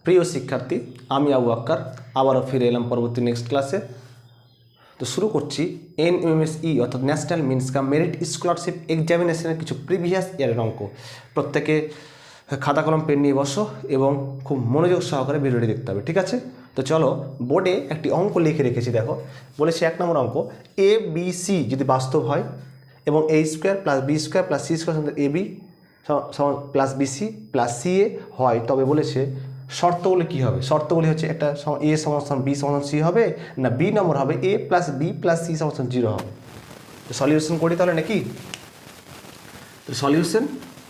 প্রিয় শিক্ষার্থী, আমি আবু আক্কার আবারও ফিরে এলাম পরবর্তী নেক্সট ক্লাসে। তো শুরু করছি NMSE অর্থাৎ national means cum merit scholarship এক্সামিনেশনের কিছু প্রিভিয়াস ইয়ারের অঙ্ক। প্রত্যেকে খাতা কলম পেন নিয়ে বসো এবং খুব মনোযোগ সহকারে ভিডিওটি দেখতে হবে, ঠিক আছে? তো চলো, বোর্ডে একটি অঙ্ক লিখে রেখেছি। দেখো, বলেছি 1 নম্বর অঙ্ক, ABC যদি বাস্তব হয় এবং A² + B² + C² AB plus BC plus CA হয়, তবে বলেছে শর্তগুলি কী হবে। শর্তগুলি হচ্ছে একটা A সমান B সমান C হবে, না B নম্বর হবে A + B + C সমান 0 হবে। তো সলিউশন করি তাহলে নাকি? তো সলিউশন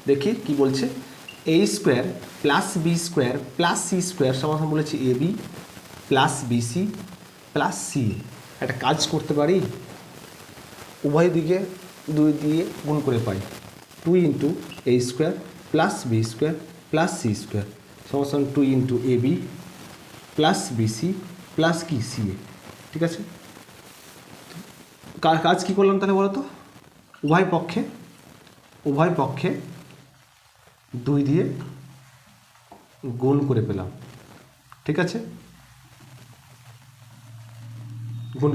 দেখি কি বলছে। A² + B² + C² সমান বলেছে AB + BC + CA। একটা কাজ করতে পারি, উভয় দিকে 2 দিয়ে গুণ করে পাই। 2 × A² + B² + C² সমান 2 × AB + BC + কি CA, ঠিক আছে? কাজ কি করলাম তাহলে বলো তো? উভয় পক্ষে 2 দিয়ে গুণ করে পেলাম, ঠিক আছে? গুণ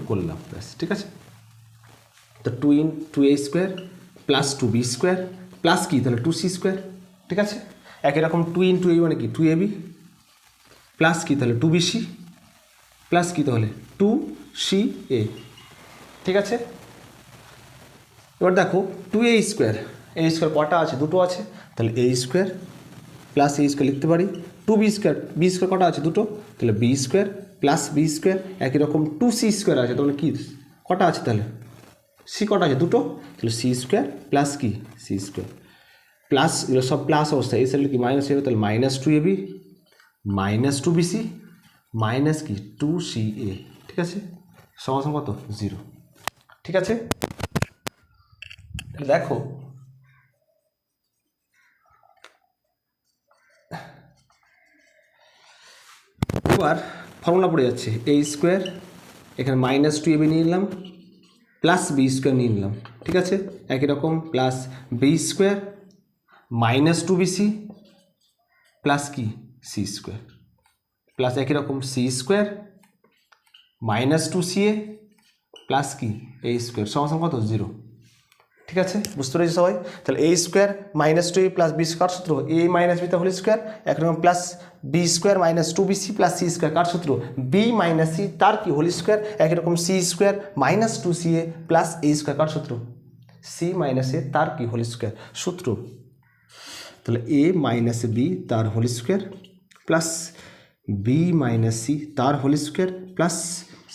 করলাম ব্যাস, ঠিক আছে? তো 2 × A² + 2B² প্লাস কি তাহলে 2C², ঠিক আছে? একই রকম 2 × A মানে কি 2AB প্লাস কি তাহলে 2BC প্লাস কি তাহলে 2CA, ঠিক আছে? এবার দেখো 2A² কটা আছে? দুটো আছে, তাহলে A² + A² লিখতে পারি। 2B² কটা আছে? দুটো, তাহলে B² + B²। একই রকম 2C² আছে, তাহলে কি কটা আছে? তাহলে C কটা আছে? দুটো, তাহলে C² প্লাস কি C² প্লাস, এগুলো সব প্লাস অবস্থা। এই সাইডে কি মাইনাস হবে, তাহলে -2AB -2BC মাইনাস কি 2CA, ঠিক আছে? সমান কত? 0, ঠিক আছে? দেখো এবার ফর্মুলা পড়ে যাচ্ছে। A² এখানে -2AB নিয়ে নিলাম প্লাস B² নিয়ে নিলাম, ঠিক আছে? একই রকম প্লাস B² -2BC প্লাস কি C² প্লাস একই রকম C² -2CA প্লাস কি A² সমান কত? 0, ঠিক আছে? বুঝতে পেরেছি সবাই? তাহলে A² -2AB প্লাস B² কার সূত্র? A - B whole square. একরকম plus B² -2BC plus C² কার সূত্র? B - C তার কি হোল স্কোয়ার। একই রকম C² -2CA প্লাস A² কার সূত্র? C - A তার কি হোল স্কোয়ার সূত্র। তাহলে A - B তার whole square plus B - C তার whole square plus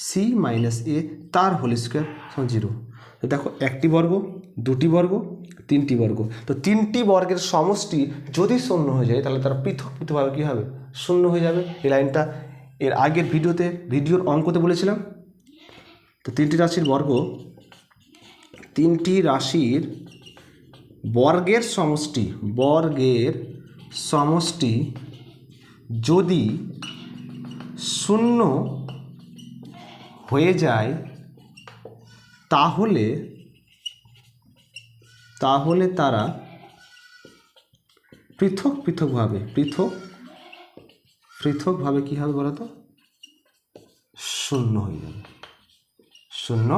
C - A তার হোল স্কোয়ার সমান 0। তো দেখো, একটি বর্গ, দুটি বর্গ, তিনটি বর্গ। তো তিনটি বর্গের সমষ্টি যদি শূন্য হয়ে যায়, তাহলে তারা পৃথকভাবে কী হবে? শূন্য হয়ে যাবে। এই লাইনটা এর আগের ভিডিওর অঙ্কতে বলেছিলাম। তো তিনটি রাশির বর্গের সমষ্টি যদি শূন্য হয়ে যায়, তাহলে তারা পৃথকভাবে কী হবে বলো তো? শূন্য হয়ে যাবে, শূন্য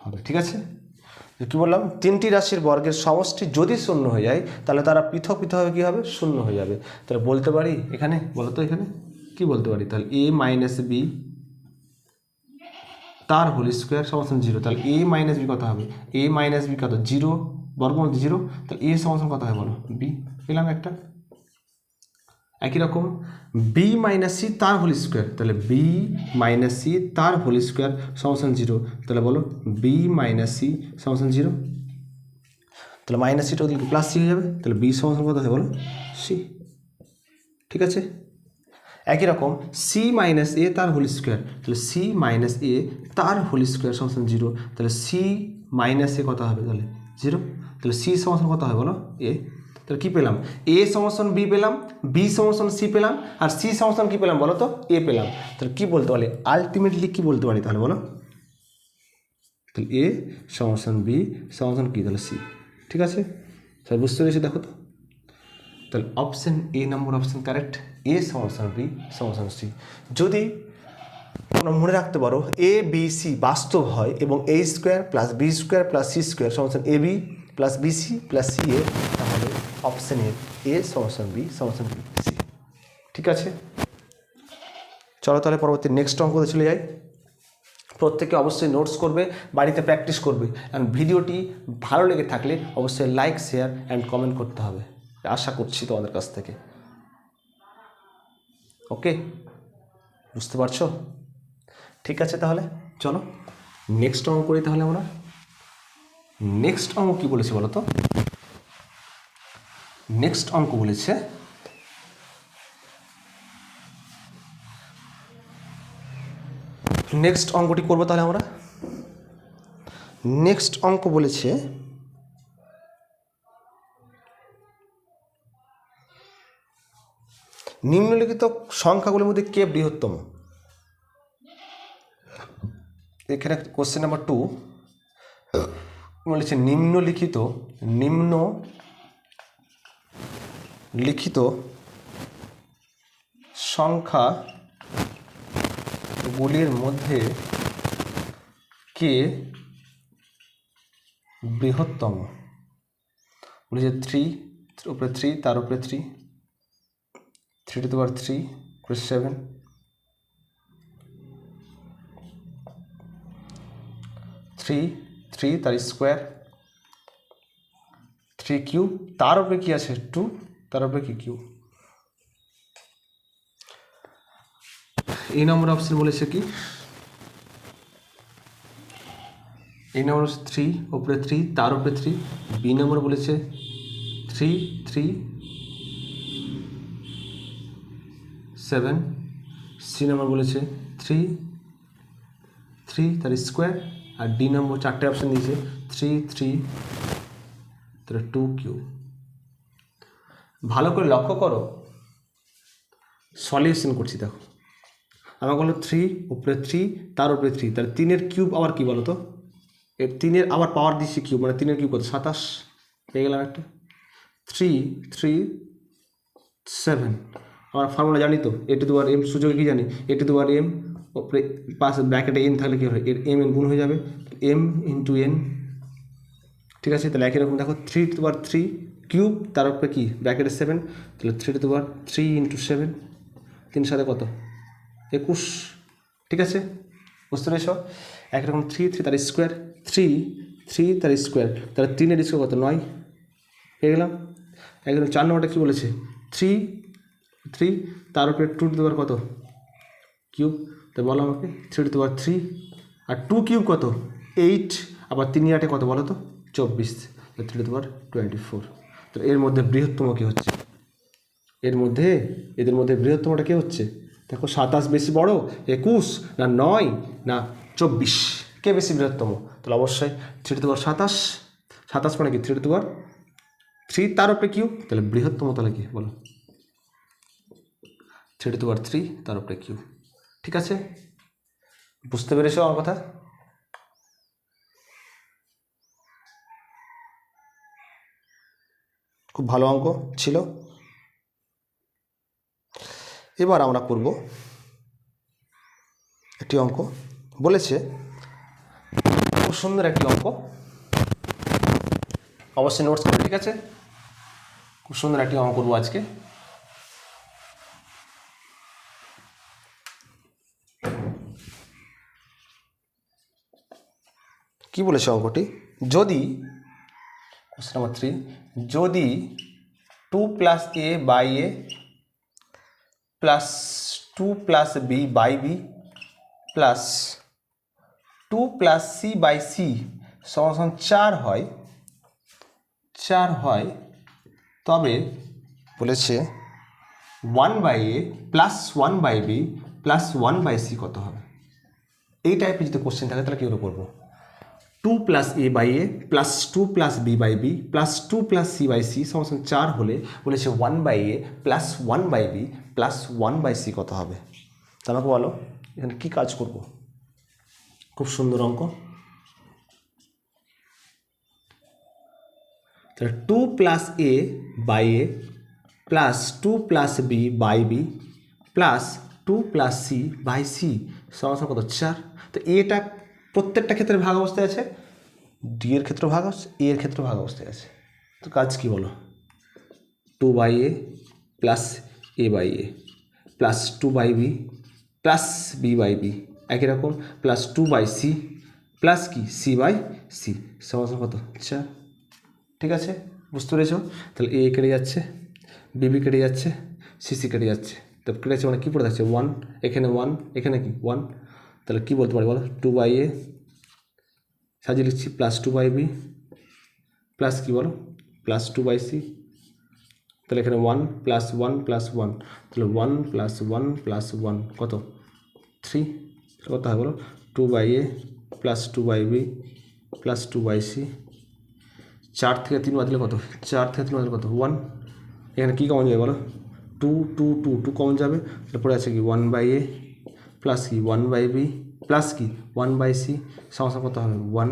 হবে, ঠিক আছে? কী বললাম? তিনটি রাশির বর্গের সমষ্টি যদি শূন্য হয়ে যায়, তাহলে তারা পৃথকভাবে কী হবে? শূন্য হয়ে যাবে। তাহলে বলতে পারি এখানে, বলো তো এখানে কী বলতে পারি? তাহলে A - B তার হোল স্কোয়ার সমান 0। তাহলে A - B কত হবে? A - B কত? 0, বর্গমূল 0। তাহলে A সমান কত হবে বলো? B পেলাম একটা। একই রকম B - C তার হোল স্কোয়ার, তাহলে B - C তার হোল স্কোয়ার সমান 0। তাহলে বলো B - C সমান 0। তাহলে -C ওদিকে প্লাস C হয়ে যাবে। তাহলে B সমান কত হবে বলো? C, ঠিক আছে? একই রকম C - A তার হোল স্কোয়ার, তাহলে C - A তার হোল স্কোয়ার সমান 0। তাহলে C - A কত হবে? তাহলে 0। তাহলে C সমান কত হবে বলো? A। তাহলে কী পেলাম? A সমান B পেলাম, B সমান C পেলাম, আর C সমান কী পেলাম বলো তো? A পেলাম। তাহলে কী বলতে পারি? আলটিমেটলি কী বলতে পারি তাহলে বলো? তাহলে A সমান B সমান কী? তাহলে C, ঠিক আছে? তাহলে বুঝতে পেরেছি? দেখো তো, তাহলে অপশন এ নম্বর অপশন কারেক্ট, এ সমাধান বি সমাধান সি। যদি তোমরা মনে রাখতে পারো এ বি সি বাস্তব হয় এবং A square plus B square plus C square সমাধান A B plus B C plus C A, তাহলে অপশন এ সমাধান বি সমাধান বি সি। ঠিক আছে, চলো তাহলে পরবর্তী নেক্সট অঙ্কতে চলে যাই। প্রত্যেকে অবশ্যই নোটস করবে, বাড়িতে প্র্যাকটিস করবে, অ্যান্ড ভিডিওটি ভালো লেগে থাকলে অবশ্যই লাইক শেয়ার অ্যান্ড কমেন্ট করতে হবে, আশা করছি তোমাদের কাছ থেকে। ওকে, বুঝতে পারছো? ঠিক আছে, তাহলে চলো নেক্সট অঙ্ক করি। তাহলে আমরা নেক্সট অঙ্ক কী বলেছি বলো তো? নেক্সট অঙ্ক বলেছে নেক্সট অঙ্কটি করবো তাহলে আমরা। নেক্সট অঙ্ক বলেছে নিম্নলিখিত সংখ্যাগুলির মধ্যে কে বৃহত্তম। এখানে কোশ্চেন নাম্বার 2 বলেছে নিম্নলিখিত সংখ্যাগুলির মধ্যে কে বৃহত্তম। বলেছে 3 উপরে 3, তার উপরে 3, 3 টু দি পাওয়ার 3 উপরে 7, 3 তার স্কোয়ার, 3 কিউব, তার উপরে কি আছে 2, তার উপরে কি কিউব। এই নম্বর অপশন বলেছে কি, এই নম্বর 3 উপরে 3, তার উপরে 3। বি নম্বর বলেছে 3 3 7। সি নম্বর বলেছে 3 3 তার স্কোয়ার, আর ডি নম্বর 4টে অপশন দিয়েছে 3 3 তাহলে 2 কিউব। ভালো করে লক্ষ্য করো, সলিউশন করছি। দেখো আমাকে বলো 3 উপরে 3, তার উপরে 3, তাহলে 3-এর কিউব আবার কি বলো তো? এর 3-এর আবার পাওয়ার দিচ্ছি কিউব, মানে 3-এর কিউব কত? 27 পেয়ে গেলাম একটা। 3 3 7, আমার ফর্মুলা জানি তো, এ টু দি পাওয়ার এম, সুযোগে কি জানি, এ টু দি পাওয়ার এম উপরে পাশে ব্র্যাকেটে এন থাকলে কী হবে, এর এম এন গুণ হয়ে যাবে, এম ইন্টু এন। ঠিক আছে, তাহলে একই রকম দেখো 3 টু দি পাওয়ার 3 কিউব, তার উপরে কি ব্র্যাকেটে 7, তাহলে 3 টু দি পাওয়ার 3 ইন্টু 7, 3 সাথে কত 21। ঠিক আছে, বুঝতে পেরেছ? একরকম 3 3 তার স্কোয়ার, 3 3 তার স্কোয়ার, তাহলে 3-এর স্কোয়ার কত 9 পেয়ে গেলাম। একদম 4 নম্বরটা কী বলেছে 3 3 তার উপরে 2 টু দি পাওয়ার কত কিউব, তাই বলো আমাকে 3 to the power 3, R 2 cube কত 8, আবার 3 8 কত বলো তো 24, 3 টু দি পাওয়ার 24। তো এর মধ্যে বৃহত্তম কী হচ্ছে? এদের মধ্যে বৃহত্তমটা কে হচ্ছে? দেখো 27 বেশি বড়, 21 না 9 না 24, কে বেশি বৃহত্তম? তাহলে অবশ্যই 3 টু দি পাওয়ার 27, 27 মানে কি 3 টু দি পাওয়ার 3 তার উপরে কিউব, তাহলে বৃহত্তম তাহলে কি বলো 3 টু দি পাওয়ার 3 তার উপরে কিউব। ঠিক আছে, বুঝতে পেরেছো আমার কথা? খুব ভালো অঙ্ক ছিল। এবার আমরা করব একটি অঙ্ক। বলেছে খুব সুন্দর একটি অঙ্ক, অবশ্যই নোটস করবে। ঠিক আছে, খুব সুন্দর একটি অঙ্ক করবো আজকে। কি বলেছে অঙ্কটি? যদি কোশ্চেন নাম্বার 3, যদি 2 plus a by a plus 2 plus b by b plus 2 plus c by c সমান 4 হয়, তবে বলেছে 1 by a plus 1 by b plus 1 by c কত হবে? এই টাইপের যদি কোশ্চেন থাকে তাহলে কী করে করবো? 2 plus a by a plus 2 plus b by b plus 2 plus c by c সমান 4 হলে বলেছে 1 by a plus 1 by b plus 1 by c কত হবে? তা আমাকে বলো এখানে কী কাজ করব? খুব সুন্দর অঙ্ক। তাহলে 2 plus a by a plus 2 plus b by b plus 2 plus c by c সমান কত 4। তো এটা প্রত্যেকটা ক্ষেত্রে ভাগ অবস্থায় আছে, ডি এর ক্ষেত্রে ভাগ আছে, এ এর ক্ষেত্রে ভাগ অবস্থায় আছে। তো কাজ কি বলো, 2 by a plus a by a plus 2 by b plus b by b একই রকম প্লাস 2 বাই সি প্লাস কি সি বাই সি সমান কত 4। ঠিক আছে, বুঝতে পেরেছ? তাহলে এ কেটে যাচ্ছে, বিবি কেটে যাচ্ছে, সিসি কেটে যাচ্ছে, তো কেটে যাচ্ছে মানে কী পড়ে থাকছে 1, এখানে 1, এখানে কি 1। তাহলে কী বলতে পারি বলো, 2 বাই এ সাজিয়ে লিখছি প্লাস 2 বাই বি প্লাস কী বলো প্লাস 2 বাই সি। তাহলে এখানে 1 প্লাস 1 প্লাস 1, তাহলে 1 প্লাস 1 প্লাস 1 কত 3। কত হয় বলো, 2 by a plus 2 by b plus 2 by c. 4 থেকে 3 বাদ দিলে কত, 4 থেকে 3 বাদ দিলে কত 1। এখানে কী কমন যাবে বলো, 2 2 2 2 কমন যাবে, তারপরে আছে কি 1 বাই এ প্লাস কি 1 বাই বি প্লাস কি 1 বাই সি সমস্যা কত হবে 1।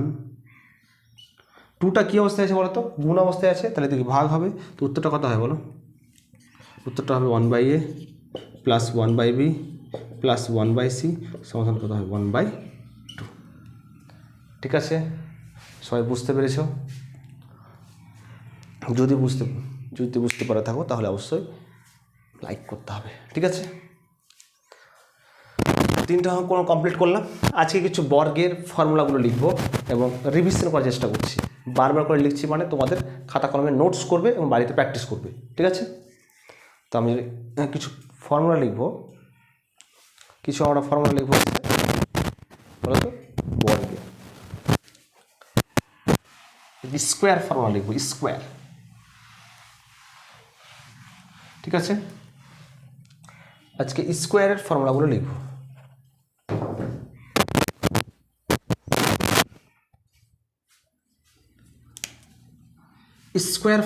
2টা কী অবস্থায় আছে বলো তো, গুণ অবস্থায় আছে, তাহলে দেখি ভাগ হবে। তো উত্তরটা কত হয় বলো, উত্তরটা হবে 1 by a plus 1 by b plus 1 by c সমাধান কত হবে 1 বাই 2। ঠিক আছে, সবাই বুঝতে পেরেছ? যদি বুঝতে পারা থাকো তাহলে অবশ্যই লাইক করতে হবে। ঠিক আছে, 3টা অঙ্ক কমপ্লিট করলাম। আজকে কিছু বর্গের ফর্মুলাগুলো লিখবো এবং রিভিশন করার চেষ্টা করছি। বারবার করে লিখছি মানে তোমাদের খাতা কলমে নোটস করবে এবং বাড়িতে প্র্যাকটিস করবে। ঠিক আছে, তো আমি কিছু ফর্মুলা লিখবো, আমরা ফর্মুলা লিখবো বলো তো বর্গের স্কোয়ার ফর্মুলা লিখবো, স্কোয়ার। ঠিক আছে, আজকে স্কোয়ারের ফর্মুলাগুলো লিখব। স্কোয়ার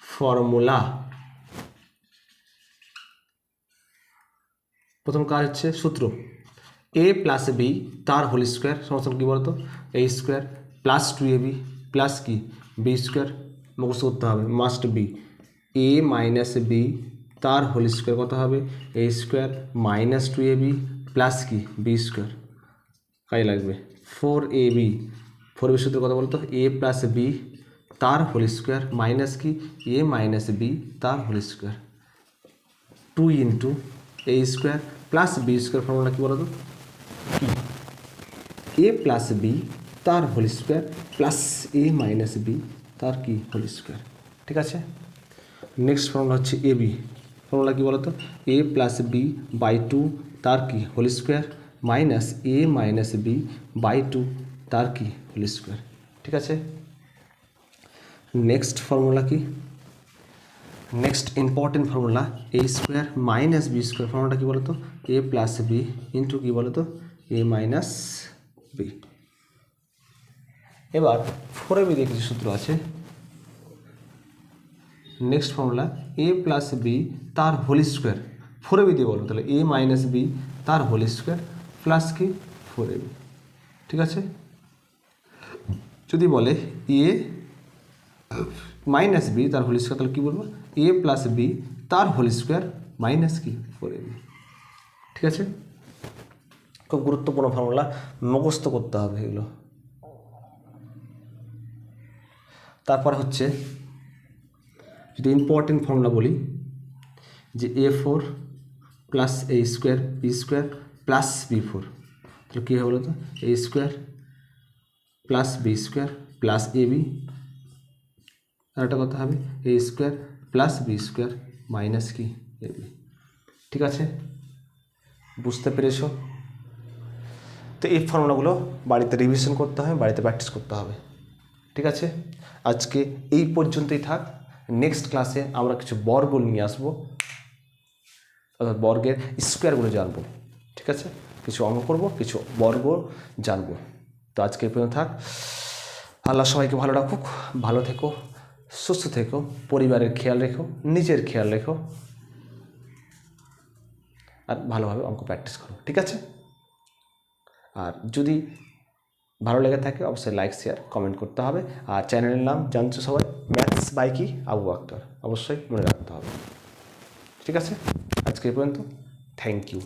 ফর্মুলা, প্রথম কাজ হচ্ছে সূত্র এ প্লাস বি তার হোল স্কোয়ার সমস্ত কী বলতো a square plus 2ab plus কি বি স্কোয়ার। মুখস্থ করতে হবে, must be. A minus b তার হোল স্কোয়ার কত হবে এ স্কোয়ার মাইনাস 2ab প্লাস কি বি স্কোয়ার। কাজে লাগবে 4ab, 4ab সূত্র কত বলতো এ প্লাস বি তার হোল স্কোয়ার মাইনাস কি এ মাইনাস বি তার whole square 2 into a square plus B square formula কী বলতো কি এ প্লাস বি তার হোল স্কোয়ার প্লাস এ মাইনাস বি তার কি হোল স্কোয়ার। ঠিক আছে, নেক্সট ফর্মুলা হচ্ছে এ বি, ফর্মুলা কী বলতো এ প্লাস বি বাই 2 তার কি whole square minus a minus b by 2 তার কি হোল স্কোয়ার। ঠিক আছে, নেক্সট ফর্মুলা কি, next important formula a square minus b square ফর্মুলাটা কী বলতো এ প্লাস বি ইন্টু কী বলতো এ মাইনাস বি। এবার 4ab দিয়ে কিছু সূত্র আছে। নেক্সট ফর্মুলা এ প্লাস বি তার হোল স্কোয়ার 4ab দিয়ে বলো, তাহলে এ মাইনাস বি তার হোল স্কোয়ার প্লাস কি 4ab। ঠিক আছে, যদি বলে এ মাইনাস বি তার হোল স্কোয়ার তাহলে কী বলবো এ প্লাস বি তার হোল স্কোয়ার মাইনাস কি 4ab। ঠিক আছে, খুব গুরুত্বপূর্ণ ফর্মুলা, মুখস্থ করতে হবে এগুলো। তারপর হচ্ছে যদি ইম্পর্টেন্ট ফর্মুলা বলি যে a4 plus A square B square plus b4 তাহলে কী হবে বলো তো A square plus B square plus ab, আর একটা কথা হবে এ square plus B square minus কি ab। ঠিক আছে, বুঝতে পেরেছ? তো এই ফর্মুলাগুলো বাড়িতে রিভিশন করতে হবে, বাড়িতে প্র্যাকটিস করতে হবে। ঠিক আছে, আজকে এই পর্যন্তই থাক। নেক্সট ক্লাসে আমরা কিছু বর্গ নিয়ে আসবো, অর্থাৎ বর্গের স্কোয়ারগুলো জানবো। ঠিক আছে, কিছু অঙ্ক করবো, কিছু বর্গ জানবো। তো আজকে এই পর্যন্ত থাক। আল্লাহ সবাইকে ভালো রাখুক, ভালো থেকো, সুস্থ থেকো, পরিবারের খেয়াল রেখো, নিজের খেয়াল রেখো, আর ভালোভাবে অঙ্ক প্র্যাকটিস করো। ঠিক আছে, আর যদি ভালো লেগে থাকে অবশ্যই লাইক শেয়ার কমেন্ট করতে হবে। আর চ্যানেলের নাম জানছো সবাই ম্যাথস বাই কি আবু আক্তার, অবশ্যই মনে রাখতে হবে। ঠিক আছে, আজকে এই পর্যন্ত। Thank you.